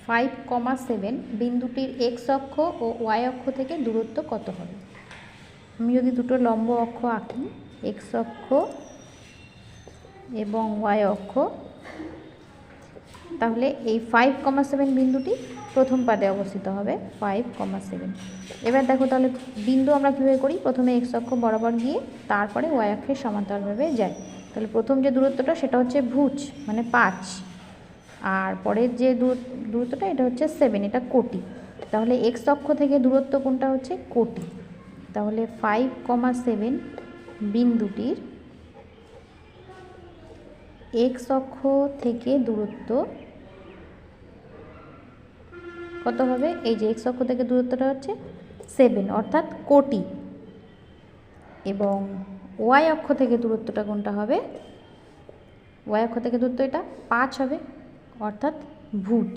5,7 বিন্দুটির x অক্ষ ও Y অক্ষ থেকে দূরত্ব কত হবে? আমি যদি দুটো লম্ব অক্ষ আঁকি, এক্স অক্ষ এবং ওয়াই অক্ষ, তাহলে এই 5,7 বিন্দুটি প্রথম পাদে অবস্থিত হবে, 5,7। এবার দেখো তাহলে বিন্দু আমরা কীভাবে করি, প্রথমে এক্স অক্ষ বরাবর গিয়ে তারপরে ওয়াই অক্ষের সমান্তরালভাবে যায়। তাহলে প্রথম যে দূরত্বটা সেটা হচ্ছে ভুজ, মানে 5, আর পরের যে দূরত্বটা এটা হচ্ছে 7, এটা কোটি। তাহলে এক্স অক্ষ থেকে দূরত্ব কোনটা হচ্ছে কোটি। তাহলে 5,7 বিন্দুটির এক্স অক্ষ থেকে দূরত্ব কত হবে? এই যে এক্স অক্ষ থেকে দূরত্বটা হচ্ছে 7, অর্থাৎ কোটি। এবং ওয়াই অক্ষ থেকে দূরত্বটা কোনটা হবে? ওয়াই অক্ষ থেকে দূরত্ব এটা 5 হবে, অর্থাৎ ভুজ।